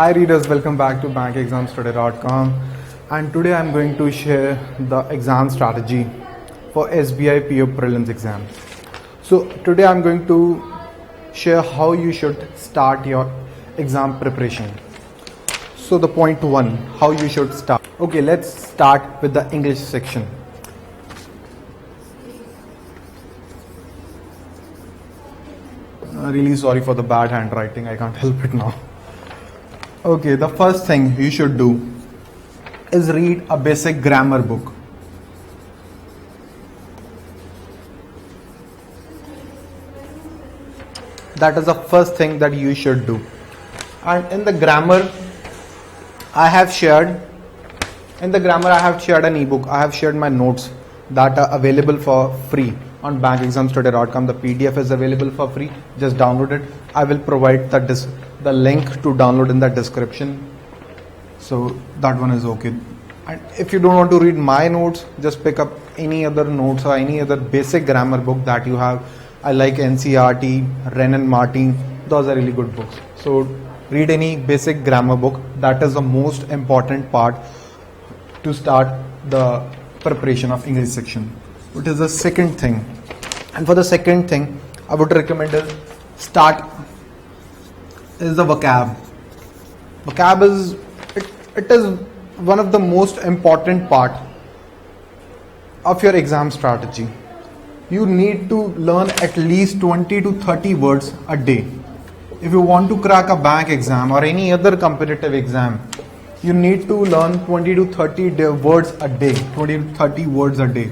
Hi readers, welcome back to bankexamstudy.com, and today I'm going to share the exam strategy for SBI PO prelims exam. So today I'm going to share how you should start your exam preparation. So the point one, how you should start. Okay, let's start with the English section. Really sorry for the bad handwriting, I can't help it now. Okay, the first thing you should do is read a basic grammar book. That is the first thing that you should do. And in the grammar, I have shared an ebook. I have shared my notes that are available for free on bankexamstudy.com. The PDF is available for free. Just download it. I will provide the link to download in the description. So that one is okay. And if you don't want to read my notes, just pick up any other notes or any other basic grammar book that you have. I like NCERT, Wren and Martin. Those are really good books. So read any basic grammar book. That is the most important part to start the preparation of English section. What is the second thing? And for the second thing, I would recommend is the vocab. Vocab is one of the most important part of your exam strategy. You need to learn at least 20 to 30 words a day. If you want to crack a bank exam or any other competitive exam, you need to learn 20 to 30 words a day. 20 to 30 words a day.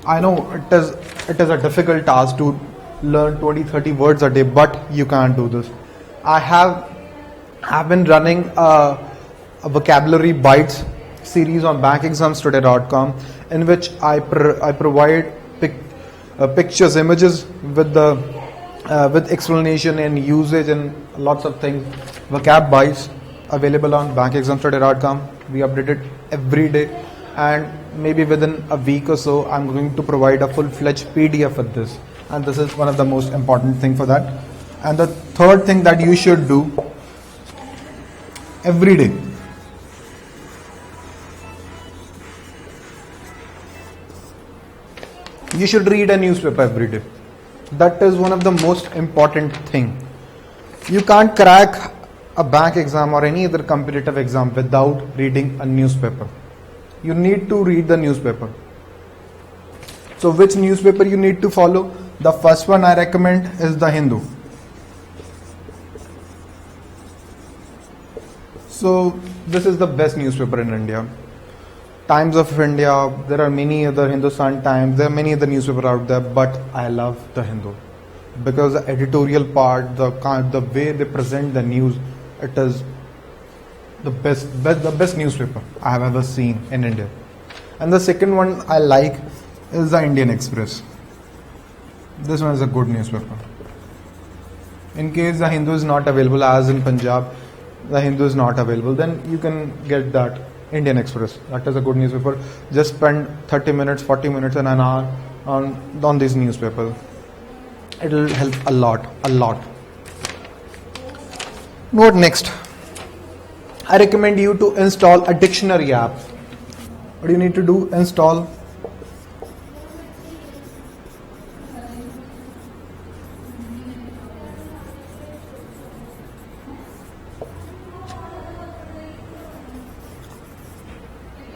I know it is a difficult task to learn 20-30 words a day, but you can't do this. I have been running a vocabulary bites series on bankexamstudy.com in which I provide pictures, images with explanation and usage and lots of things. Vocab bites available on bankexamstudy.com. We update it every day, and maybe within a week or so I'm going to provide a full-fledged PDF with this, and this is one of the most important thing for that. And the third thing that you should do every day, you should read a newspaper every day. That is one of the most important thing. You can't crack a bank exam or any other competitive exam without reading a newspaper. You need to read the newspaper. So which newspaper you need to follow? The first one I recommend is the Hindu. So this is the best newspaper in India. Times of India, there are many other Hindustan Times, there are many other newspapers out there, but I love the Hindu because the editorial part, the way they present the news, it is the best newspaper I have ever seen in India. And the second one I like is the Indian Express. This one is a good newspaper. In case the Hindu is not available, as in Punjab, the Hindu is not available, then you can get that Indian Express. That is a good newspaper. Just spend 30 minutes, 40 minutes and an hour on this newspaper. It will help a lot. What next? I recommend you to install a dictionary app. What do you need to do? Install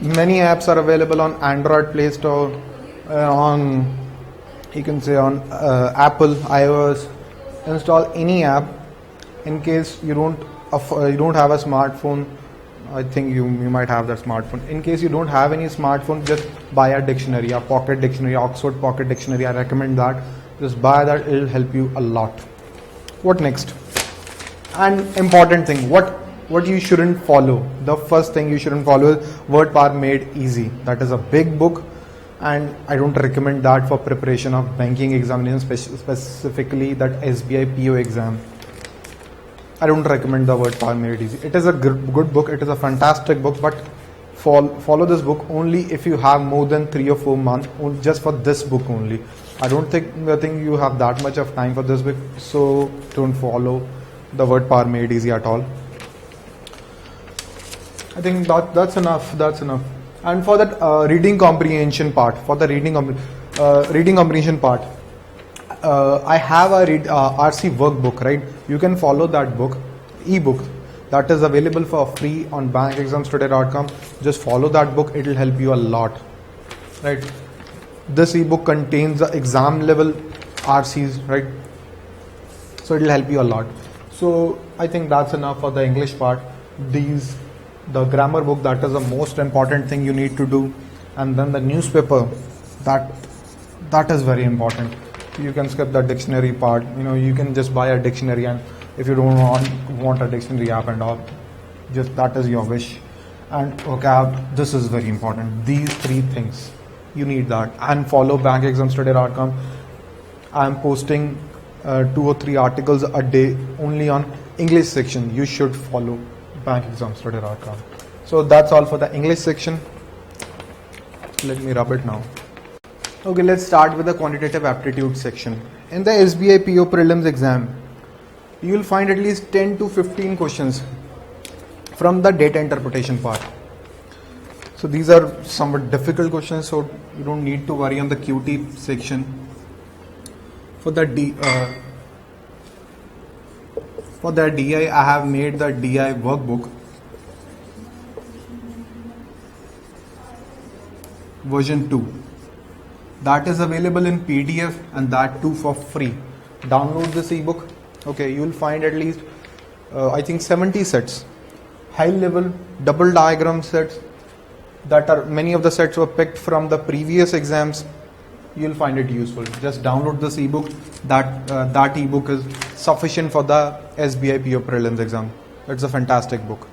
many apps are available on Android Play Store, on Apple, iOS. Install any app. In case you don't have a smartphone, I think you might have that smartphone. In case you don't have any smartphone, just buy a dictionary, a pocket dictionary, Oxford Pocket Dictionary. I recommend that. Just buy that, it will help you a lot. What next? An important thing, what you shouldn't follow. The first thing you shouldn't follow is Word Power Made Easy. That is a big book, and I don't recommend that for preparation of banking examination, specifically that SBI PO exam. I don't recommend the Word Power Made Easy. It is a good book. It is a fantastic book, but follow this book only if you have more than 3 or 4 months just for this book only. I think you have that much of time for this book, so don't follow the Word Power Made Easy at all. I think that's enough. That's enough. And for that reading comprehension part, reading comprehension part, I have a RC workbook, right? You can follow that book, ebook, that is available for free on bankexamstoday.com. Just follow that book; it will help you a lot, right? This ebook contains the exam level RCs, right? So it will help you a lot. So I think that's enough for the English part. The grammar book, that is the most important thing you need to do, and then the newspaper, that is very important. You can skip the dictionary part. You can just buy a dictionary, and if you don't want a dictionary app and all, just that is your wish. And vocab, this is very important. These three things, you need that. And follow bankexamstoday.com. I am posting 2 or 3 articles a day only on English section. You should follow bankexamstoday.com. So that's all for the English section. Let me rub it now. Okay, let's start with the quantitative aptitude section. In the SBI PO prelims exam, you will find at least 10 to 15 questions from the data interpretation part. So these are somewhat difficult questions, so you don't need to worry on the QT section. For the DI, I have made the DI workbook version 2. That is available in PDF, and that too for free. Download this ebook. Okay, you will find at least I think 70 sets, high level double diagram sets. Many of the sets were picked from the previous exams. You'll find it useful. Just download this ebook. That ebook is sufficient for the SBI PO prelims exam. It's a fantastic book.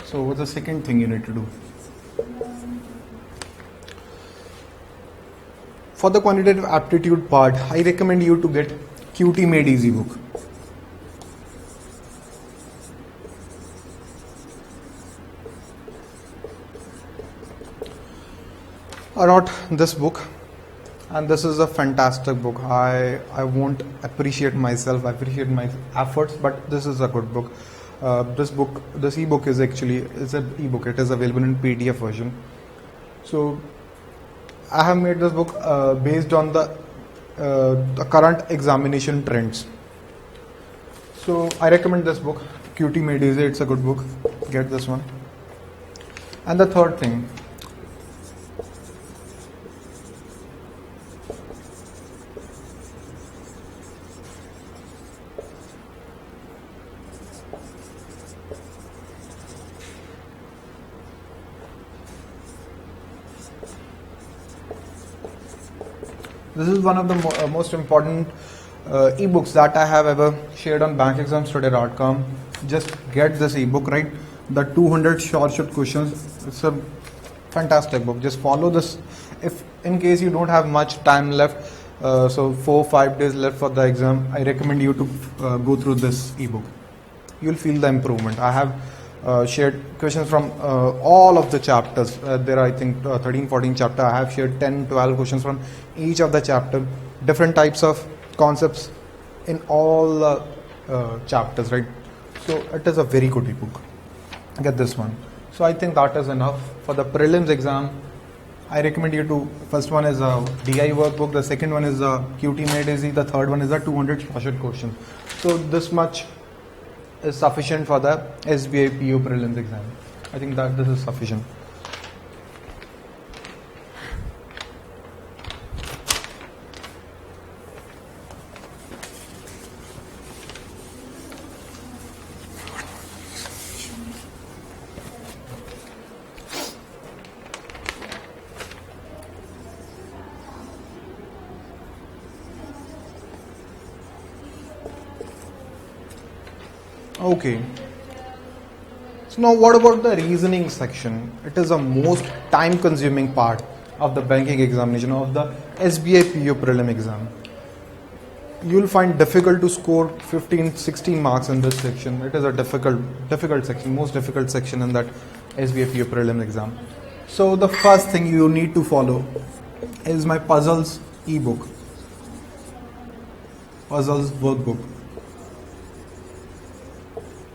So what's the second thing you need to do? For the quantitative aptitude part, I recommend you to get QT Made Easy book. I wrote this book, and this is a fantastic book. I won't appreciate myself, appreciate my efforts, but this is a good book. This ebook is actually an ebook. It is available in PDF version. So I have made this book based on the current examination trends. So I recommend this book, QT Made Easy. It's a good book. Get this one. And the third thing, this is one of the most important ebooks that I have ever shared on bankexamstoday.com. Just get this ebook, right? The 200 short questions. It's a fantastic book. Just follow this. If in case you don't have much time left, so 4-5 days left for the exam, I recommend you to go through this ebook. You'll feel the improvement. I have shared questions from all of the chapters. There are I think 13-14 chapters. I have shared 10-12 questions from each of the chapter, different types of concepts in all the chapters, right? So it is a very good ebook. Get this one. So I think that is enough for the prelims exam. I recommend you to, first one is a DI workbook, the second one is a QT Made Easy, the third one is a 200 short question. So this much is sufficient for the SBI PO prelims exam. I think that this is sufficient. Okay. So now what about the reasoning section? It is the most time consuming part of the banking examination, of the SBI PO prelim exam. You will find difficult to score 15-16 marks in this section. It is a difficult section, most difficult section in that SBI PO prelim exam. So the first thing you need to follow is my puzzles ebook, puzzles workbook.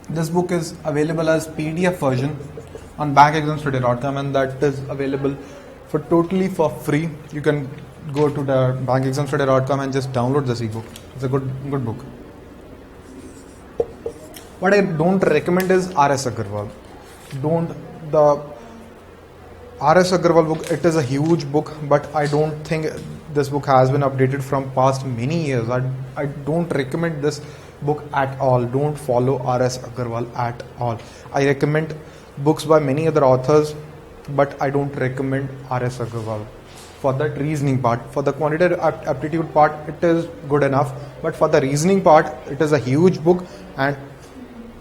This book is available as PDF version on bankexamstudy.com, and that is available for totally for free. You can go to the bankexamstudy.com and just download this ebook. It's a good book. What I don't recommend is R.S. Agarwal. The R.S. Agarwal book, it is a huge book, but I don't think this book has been updated from past many years. I don't recommend this book at all. Don't follow R.S. Agarwal at all. I recommend books by many other authors, but I don't recommend R.S. Agarwal for that reasoning part. For the quantitative aptitude part, it is good enough, but for the reasoning part, it is a huge book, and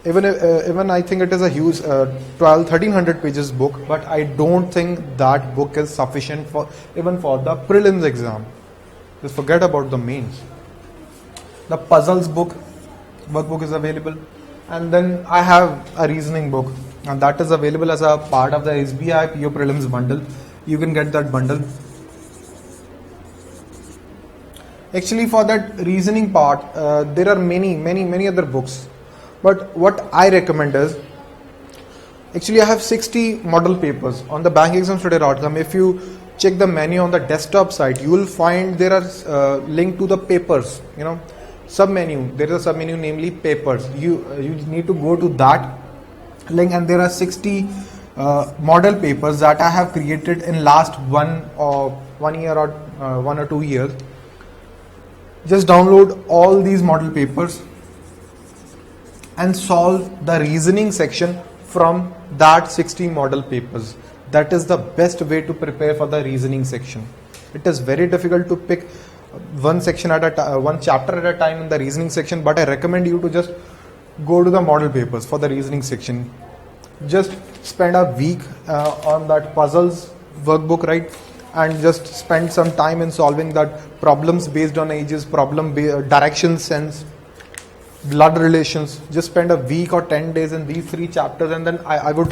even I think it is a huge 1300 pages book, but I don't think that book is sufficient for even for the prelims exam. Just forget about the mains. The puzzles book, workbook is available, and then I have a reasoning book, and that is available as a part of the SBI PO prelims bundle. You can get that bundle. Actually, for that reasoning part, there are many other books. But what I recommend is, actually I have 60 model papers on the bankexamstudy.com. If you check the menu on the desktop side, you will find there are link to the papers, sub-menu. There is a sub-menu, namely papers. You need to go to that link, and there are 60 model papers that I have created in last 1 year or 1 or 2 years. Just download all these model papers and solve the reasoning section from that 60 model papers. That is the best way to prepare for the reasoning section. It is very difficult to pick one section at a time, one chapter at a time in the reasoning section, but I recommend you to just go to the model papers for the reasoning section. Just spend a week on that puzzles workbook, right? And just spend some time in solving that problems based on ages, direction sense, blood relations. Just spend a week or 10 days in these 3 chapters, and then I will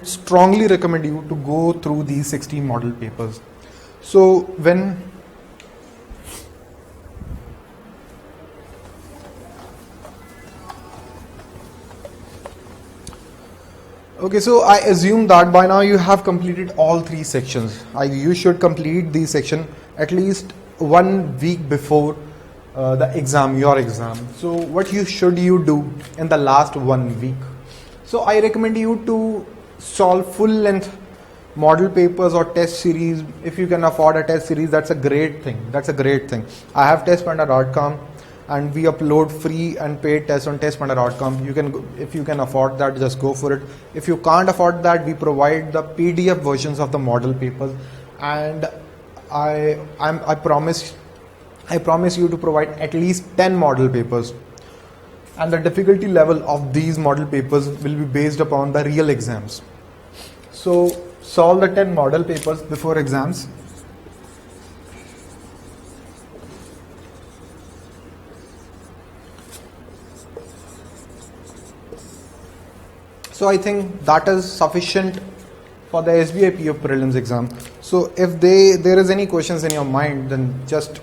strongly recommend you to go through these 60 model papers. So so I assume that by now you have completed all 3 sections. You should complete these section at least 1 week before your exam. So what should you do in the last 1 week? So I recommend you to solve full length model papers or test series. If you can afford a test series, that's a great thing. I have testpanda.com, and we upload free and paid tests on testpanda.com. If you can afford that, just go for it. If you can't afford that, we provide the PDF versions of the model papers, and I promise you to provide at least 10 model papers, and the difficulty level of these model papers will be based upon the real exams. So solve the 10 model papers before exams. So I think that is sufficient for the SBI PO prelims exam. So if there is any questions in your mind, then just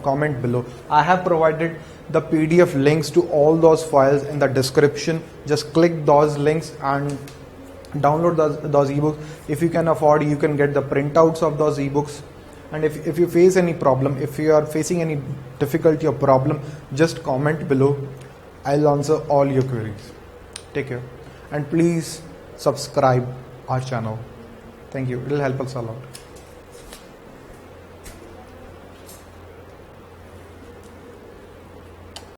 comment below. I have provided the PDF links to all those files in the description. Just click those links and download those ebooks. If you can afford, you can get the printouts of those ebooks. And if you face any problem, if you are facing any difficulty or problem, just comment below. I'll answer all your queries. Take care, and please subscribe our channel. Thank you. It will help us a lot.